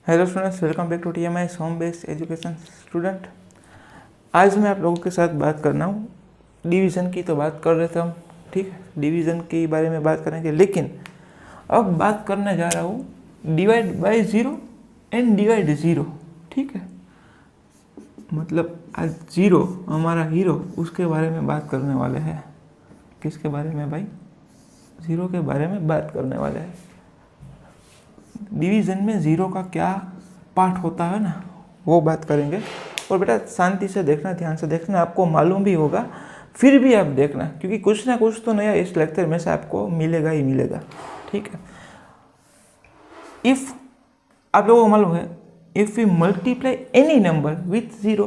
Hello students, welcome back to TMI home based education student. आज मैं आप लोगों के साथ बात करना हूँ डिवीज़न की। तो बात कर रहे थे हम, ठीक है, डिवीज़न के बारे में बात करेंगे, लेकिन अब बात करने जा रहा हूँ divide by zero and divide zero. ठीक है, मतलब आज ज़ीरो हमारा हीरो, उसके बारे में बात करने वाले हैं। किसके बारे में भाई? ज़ीरो के बारे में बात करने वाले हैं। डिवीज़न में ज़ीरो का क्या पार्ट होता है ना, वो बात करेंगे। और बेटा शांति से देखना, ध्यान से देखना, आपको मालूम भी होगा फिर भी आप देखना, क्योंकि कुछ ना कुछ तो नया इस लेक्चर में से आपको मिलेगा ही मिलेगा। ठीक है, इफ़ आप लोगों को मालूम है, if we multiply any number with zero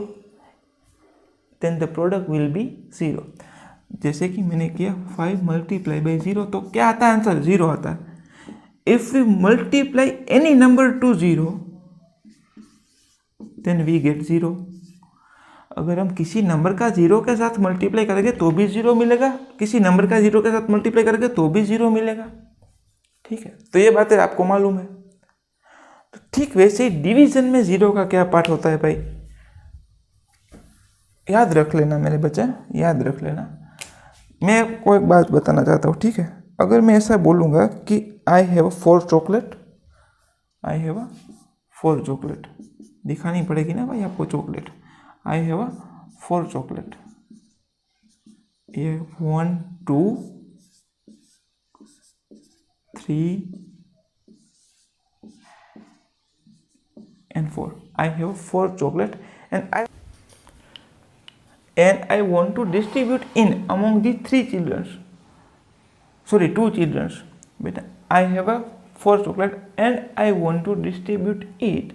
then the product will be zero. जैसे कि मैंने किया 5 मल्टीप्लाई बाई ज़ीरो, तो क्या आता है आंसर? ज़ीरो आता है। If we multiply any number to zero, then we get zero. अगर हम किसी नंबर का जीरो के साथ मल्टीप्लाई करेंगे तो भी जीरो मिलेगा, किसी नंबर का जीरो के साथ मल्टीप्लाई करेंगे तो भी जीरो मिलेगा। ठीक है, तो ये बातें आपको मालूम है। तो ठीक वैसे ही डिवीजन में जीरो का क्या पार्ट होता है भाई, याद रख लेना मेरे बच्चे, याद रख लेना। मैं आपको एक बात बताना चाहता हूँ, ठीक है। अगर मैं ऐसा बोलूँगा कि I have 4 chocolate, I have 4 chocolate, दिखानी पड़ेगी ना भाई आपको चॉकलेट। आई हैव 4 चॉकलेट, ये 1 2 3 and 4। I have 4 chocolate and I want to distribute in among the 3 children, sorry 2 children। बेटा I have a 4 chocolate and I want to distribute it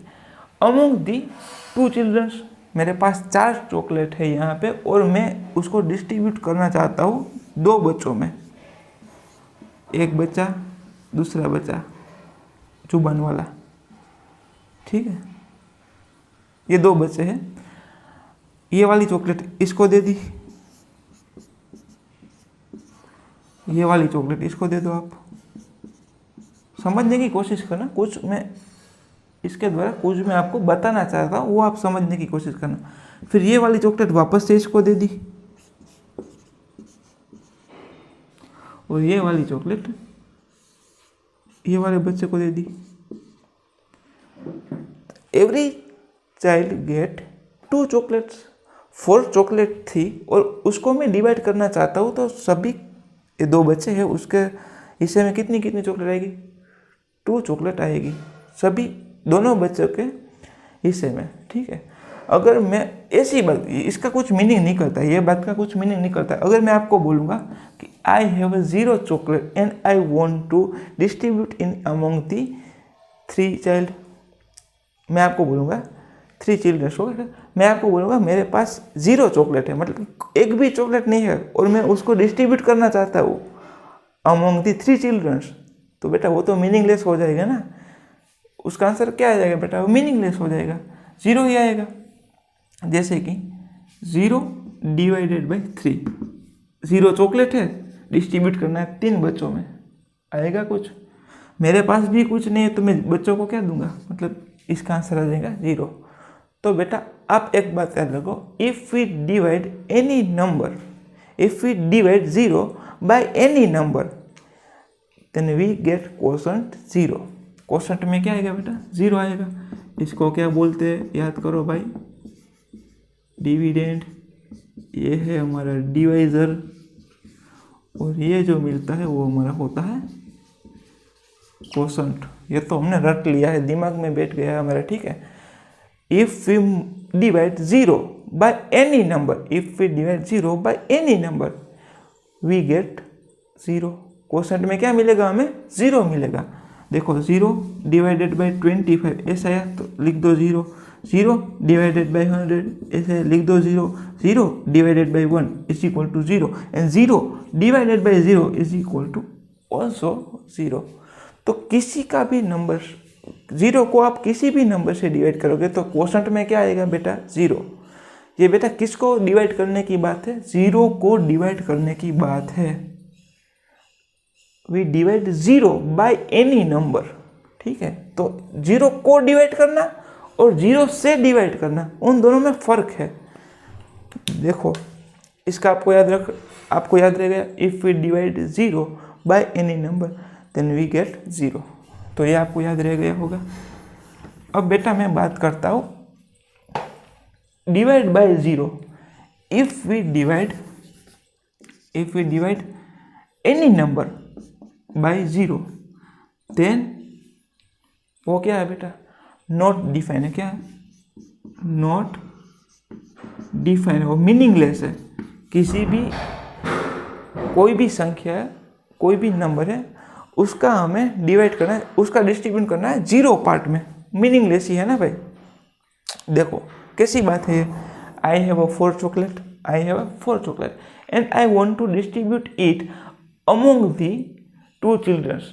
among the 2 children। मेरे पास 4 chocolate है यहाँ पे और मैं उसको distribute करना चाहता हूँ 2 बच्चों में। एक बच्चा, दूसरा बच्चा जुबान वाला, ठीक है, ये 2 बच्चे हैं। ये वाली चॉकलेट इसको दे दी, ये वाली चॉकलेट इसको दे दो। आप समझने की कोशिश करना, कुछ मैं इसके द्वारा कुछ मैं आपको बताना चाहता हूँ वो आप समझने की कोशिश करना। फिर ये वाली चॉकलेट वापस से इसको दे दी और ये वाली चॉकलेट ये वाले बच्चे को दे दी। Every child get 2 chocolates. 4 chocolate थी और उसको मैं डिवाइड करना चाहता हूँ, तो सभी ये 2 बच्चे हैं, उसके हिस्से में कितनी कितनी चॉकलेट आएगी? 2 चॉकलेट आएगी सभी दोनों बच्चों के हिस्से में। ठीक है, अगर मैं ऐसी बात, इसका कुछ मीनिंग नहीं करता, ये बात का कुछ मीनिंग नहीं करता। अगर मैं आपको बोलूँगा कि I have 0 chocolate and I want to distribute in among the 3 child, मैं आपको बोलूँगा 3 चिल्ड्रन हो गया, मैं आपको बोलूँगा मेरे पास 0 चॉकलेट है, मतलब एक भी चॉकलेट नहीं है और मैं उसको डिस्ट्रीब्यूट करना चाहता हूँ अमोंग दी 3 चिल्ड्रन, तो बेटा वो तो मीनिंगलेस हो जाएगा ना। उसका आंसर क्या आ जाएगा बेटा? वो मीनिंगलेस हो जाएगा, 0 ही आएगा। जैसे कि 0 डिवाइडेड बाई 3, 0 चॉकलेट है, डिस्ट्रीब्यूट करना है 3 बच्चों में, आएगा कुछ? मेरे पास भी कुछ नहीं है तो मैं बच्चों को क्या दूंगा, मतलब इसका आंसर आ जाएगा 0। तो बेटा आप एक बात याद रखो, if we divide any number, if we divide 0 by any number then we get quotient 0। Quotient में क्या आएगा बेटा? 0 आएगा। इसको क्या बोलते हैं, याद करो भाई, डिविडेंड। ये है हमारा डिवाइजर और ये जो मिलता है वो हमारा होता है क्वोशंट। ये तो हमने रट लिया है, दिमाग में बैठ गया है हमारा। ठीक है, if we divide 0 by any number, if we divide 0 by any number we get 0। Quotient में क्या मिलेगा? हमें 0 मिलेगा। देखो 0 डिवाइडेड बाय 25 ऐसा है तो लिख दो 0, 0 डिवाइडेड बाय 100 ऐसे लिख दो 0, 0 divided by 1 is equal to 0 and 0 divided by 0 is equal to also 0। तो किसी का भी नंबर 0 को आप किसी भी नंबर से डिवाइड करोगे तो क्वोशंट में क्या आएगा बेटा? 0। ये बेटा किसको डिवाइड करने की बात है? 0 को डिवाइड करने की बात है। We divide 0 by any number, ठीक है। तो 0 को डिवाइड करना और 0 से डिवाइड करना, उन दोनों में फ़र्क है। देखो इसका आपको याद रहेगा, if we divide 0 by any number then we get 0। तो ये आपको याद रह गया होगा। अब बेटा मैं बात करता हूँ divide by 0। If we divide any number by 0 then वो क्या है बेटा, नॉट डिफाइन है। क्या है? नॉट डिफाइन है, वो मीनिंगलेस है। किसी भी कोई भी संख्या है, कोई भी नंबर है, उसका हमें डिवाइड करना है, उसका डिस्ट्रीब्यूट करना है 0 पार्ट में, मीनिंगलेस ही है ना भाई। देखो कैसी बात है, I have a 4 chocolate and I want to distribute it among the 2 childrens.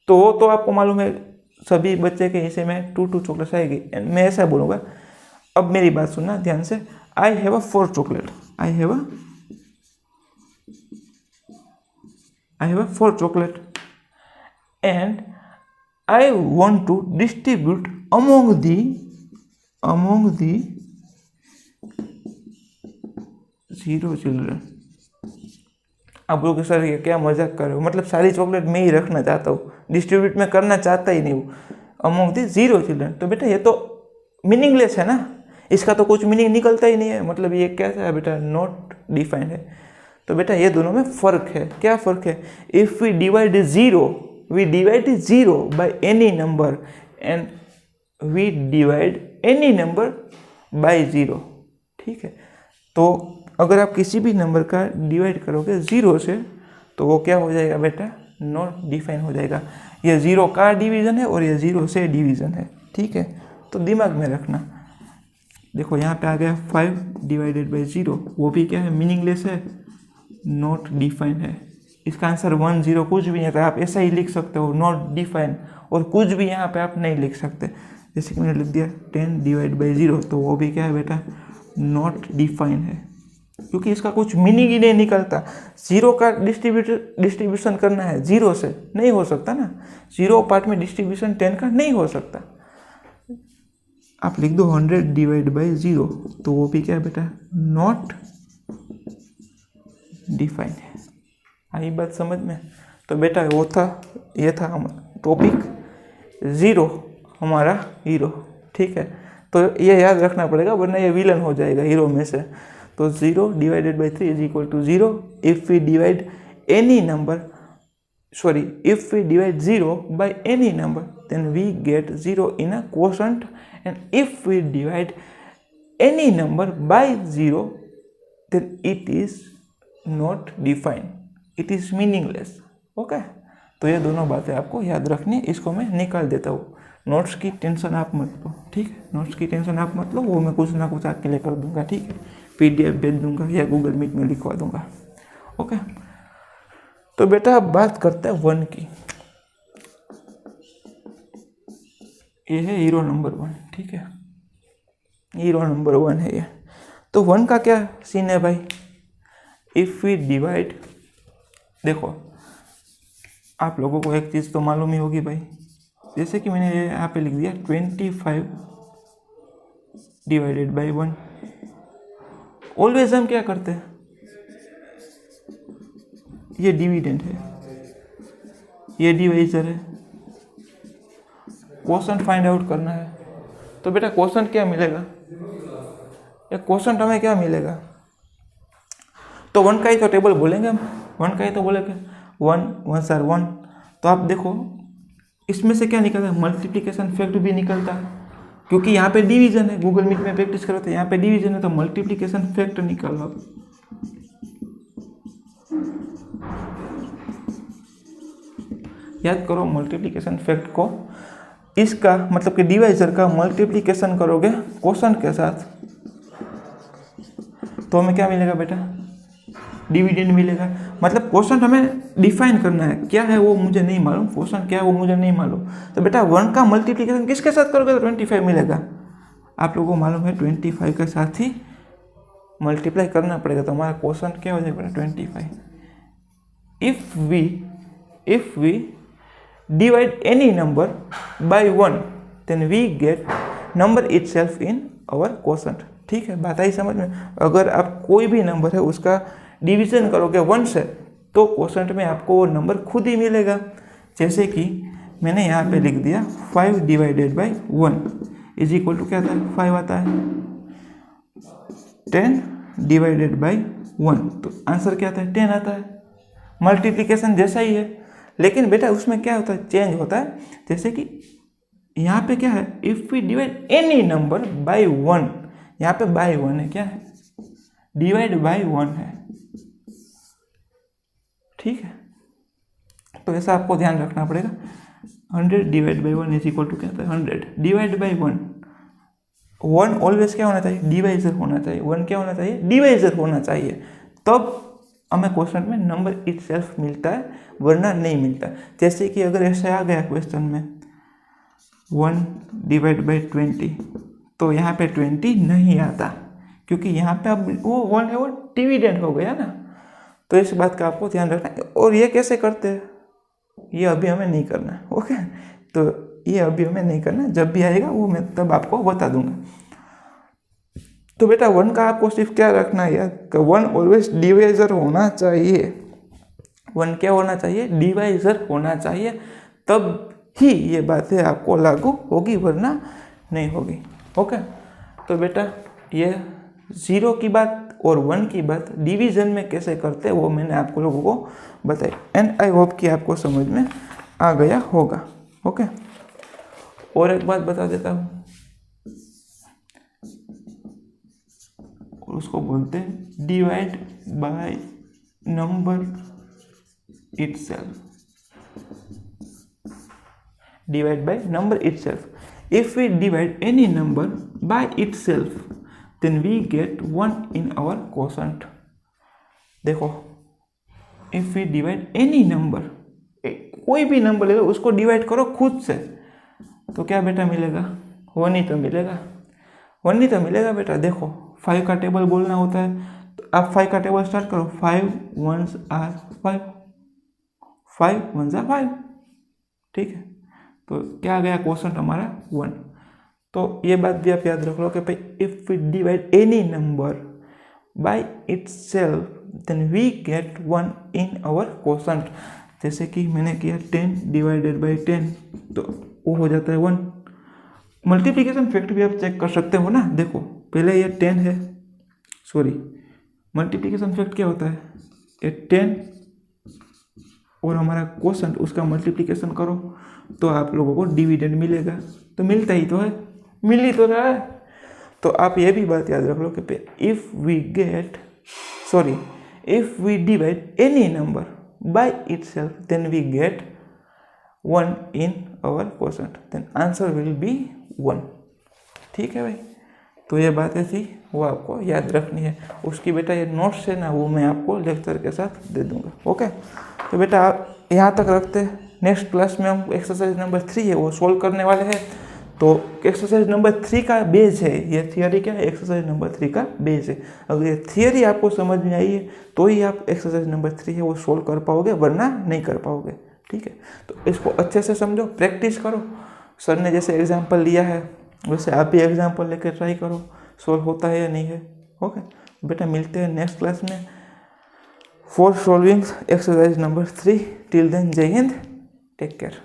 तो वो तो आपको मालूम है सभी बच्चे के हिस्से में 2 चॉकलेट्स आएगी। एंड मैं ऐसा बोलूँगा, अब मेरी बात सुनना ध्यान से, I have a 4 chocolate, I have a 4 chocolate and I want to distribute among the 0 children. आप लोग सर ये क्या मजाक कर रहे हो, मतलब सारी चॉकलेट मैं ही रखना चाहता हूँ, डिस्ट्रीब्यूट में करना चाहता ही नहीं हूँ अमोंग दी 0 चिल्ड्रन। तो बेटा ये तो मीनिंगलेस है ना, इसका तो कुछ मीनिंग निकलता ही नहीं है, मतलब ये कैसा है बेटा, नॉट डिफाइंड है। तो बेटा ये दोनों में फ़र्क है। क्या फ़र्क है? If we divide 0 by any number and we divide any number by 0, ठीक है। तो अगर आप किसी भी नंबर का डिवाइड करोगे 0 से तो वो क्या हो जाएगा बेटा, नॉट डिफाइन हो जाएगा। ये 0 का डिवीज़न है और ये 0 से डिवीज़न है, ठीक है। तो दिमाग में रखना। देखो यहाँ पे आ गया 5 डिवाइडेड बाई 0, वो भी क्या है, मीनिंगलेस है, नॉट डिफाइन है। इसका आंसर 1 0 कुछ भी नहीं था, आप ऐसा ही लिख सकते हो, नॉट डिफाइन, और कुछ भी यहाँ पे आप नहीं लिख सकते। जैसे कि मैंने लिख दिया 10 डिवाइड बाई 0, तो वो भी क्या है बेटा, नॉट डिफाइन है, क्योंकि इसका कुछ मीनिंग ही नहीं निकलता। 0 का डिस्ट्रीब्यूशन करना है 0 से, नहीं हो सकता ना, 0 पार्ट में डिस्ट्रीब्यूशन 10 का नहीं हो सकता। आप लिख दो 100 डिवाइड बाई 0, तो वो भी क्या है बेटा, नॉट डिफाइन है। आई बात समझ में? तो बेटा ये था हमारा टॉपिक 0 हमारा हीरो, ठीक है। तो ये याद रखना पड़ेगा वरना ये विलन हो जाएगा हीरो में से। तो 0 divided by 3 is equal to 0। If we divide 0 by any number then we get 0 in a quotient, and if we divide any number by 0 then it is not defined, it is meaningless। Okay, तो ये दोनों बातें आपको याद रखनी, इसको मैं निकाल देता हूँ। नोट्स की टेंशन आप मत लो, ठीक है, नोट्स की टेंशन आप मत लो, वो मैं कुछ ना कुछ आपके लिए कर दूंगा, ठीक है, PDF भेज दूंगा या गूगल मीट में लिखवा दूंगा। ओके, तो बेटा अब बात करते हैं 1 की। ये है हीरो नंबर 1, ठीक है, हीरो नंबर 1 है ये। तो 1 का क्या सीन है भाई? इफ़ वी डिवाइड, देखो आप लोगों को एक चीज़ तो मालूम ही होगी भाई, जैसे कि मैंने यहाँ पे लिख दिया 25 डिवाइडेड बाई 1। ऑलवेज हम क्या करते हैं, ये डिविडेंड है, ये डिवाइजर है, क्वोशंट फाइंड आउट करना है। तो बेटा क्वोशंट क्या मिलेगा, या क्वोशंट हमें क्या मिलेगा? तो 1 का ही तो टेबल बोलेंगे हम, 1 का ही तो बोलेंगे, 1 1 सर 1। तो आप देखो इसमें से क्या निकलता है, मल्टीप्लिकेशन फैक्ट भी निकलता है, क्योंकि यहाँ पे डिवीजन है। गूगल मीट में प्रैक्टिस करो तो यहाँ पे डिवीजन है, तो मल्टीप्लिकेशन फैक्ट निकालो। याद करो मल्टीप्लिकेशन फैक्ट को, इसका मतलब कि डिवाइजर का मल्टीप्लिकेशन करोगे क्वोशंट के साथ तो हमें क्या मिलेगा बेटा, डिविडेंड मिलेगा। मतलब क्वोशंट हमें डिफाइन करना है, क्या है वो मुझे नहीं मालूम, क्वोशंट क्या है वो मुझे नहीं मालूम। तो बेटा 1 का मल्टीप्लिकेशन किसके साथ करोगे तो 25 मिलेगा। आप लोगों को मालूम है 25 के साथ ही मल्टीप्लाई करना पड़ेगा, तो हमारा क्वोशंट क्या हो जाएगा बेटा 25। If we divide any number by 1 then we get number itself in our quotient। ठीक है, बात आई समझ में। अगर आप कोई भी नंबर है उसका डिवीजन करोगे 1 से तो क्वोशंट में आपको वो नंबर खुद ही मिलेगा। जैसे कि मैंने यहाँ पे लिख दिया 5 divided by 1 is equal to क्या आता है, 5 आता है। 10 डिवाइडेड बाई 1 तो आंसर क्या आता है, 10 आता है। मल्टीप्लिकेशन जैसा ही है, लेकिन बेटा उसमें क्या होता है, चेंज होता है। जैसे कि यहाँ पे क्या है, if we divide any number by 1, यहाँ पे बाय 1 है, क्या है, डिवाइड बाय 1 है। ठीक है, तो ऐसा आपको ध्यान रखना पड़ेगा। 100 divide by 1 is equal to क्या था, 100 डिवाइड बाई 1। 1 ऑलवेज क्या होना चाहिए, डिवाइजर होना चाहिए। 1 क्या होना चाहिए, डिवाइजर होना चाहिए, तब हमें क्वेश्चन में नंबर इटसेल्फ मिलता है, वरना नहीं मिलता। जैसे कि अगर ऐसे आ गया क्वेश्चन में 1 डिवाइड बाई 20 तो यहाँ पे 20 नहीं आता, क्योंकि यहाँ पे अब वो 1 है वो डिविडेंड हो गया ना। तो इस बात का आपको ध्यान रखना है। और ये कैसे करते हैं, ये अभी हमें नहीं करना है, ओके। तो ये अभी हमें नहीं करना, जब भी आएगा वो मैं तब आपको बता दूंगा। तो बेटा 1 का आपको सिर्फ क्या रखना है यार, 1 ऑलवेज डिवाइजर होना चाहिए। 1 क्या होना चाहिए, डिवाइजर होना चाहिए, तब ही ये बातें आपको लागू होगी, वरना नहीं होगी, ओके। तो बेटा ये 0 की बात और 1 की बात डिवीजन में कैसे करते हैं वो मैंने आपको लोगों को बताई। एंड आई होप कि आपको समझ में आ गया होगा, ओके। और एक बात बता देता हूँ, उसको बोलते हैं divide by number itself. Divide by number itself. If we divide any number by itself then we get 1 in our quotient। देखो if we divide any number, कोई भी नंबर ले लो उसको डिवाइड करो खुद से, तो क्या बेटा मिलेगा, 1 ही तो मिलेगा, 1 ही तो मिलेगा बेटा। देखो 5 का टेबल बोलना होता है, तो आप 5 का टेबल स्टार्ट करो, 5 1s are 5, 5 1s are 5, ठीक है। तो क्या आ गया क्वोशंट हमारा 1। तो ये बात भी आप याद रख लो कि भाई if we divide any number by itself then we get 1 in our quotient. जैसे कि मैंने किया 10 डिवाइडेड बाय 10 तो वो हो जाता है 1। मल्टीप्लिकेशन फैक्ट भी आप चेक कर सकते हो ना। देखो पहले ये 10 है, सॉरी मल्टीप्लिकेशन फैक्ट क्या होता है, ये 10 और हमारा क्वोशंट उसका मल्टीप्लिकेशन करो तो आप लोगों को डिविडेंड मिलेगा। तो मिलता ही तो है, मिल ही तो रहा है। तो आप ये भी बात याद रख लो कि if we divide any number by itself then we get 1 in our quotient, then answer will be 1। ठीक है भाई, तो ये बातें थी वो आपको याद रखनी है। उसकी बेटा ये नोट्स है ना, वो मैं आपको लेक्चर के साथ दे दूंगा, ओके। तो बेटा आप यहाँ तक रखते हैं। नेक्स्ट क्लास में हम एक्सरसाइज नंबर 3 है वो सोल्व करने वाले हैं। तो एक्सरसाइज नंबर 3 का बेस है ये, थियरी क्या है, एक्सरसाइज नंबर 3 का बेस है। अगर ये थियरी आपको समझ में आई है तो ही आप एक्सरसाइज नंबर 3 है वो सोल्व कर पाओगे, वरना नहीं कर पाओगे। ठीक है, तो इसको अच्छे से समझो, प्रैक्टिस करो। सर ने जैसे एग्जाम्पल लिया है वैसे आप भी एग्जाम्पल लेकर ट्राई करो, सोल्व होता है या नहीं है, ओके। बेटा मिलते हैं नेक्स्ट क्लास में for solving exercise number 3। Till then जय हिंद, टेक केयर।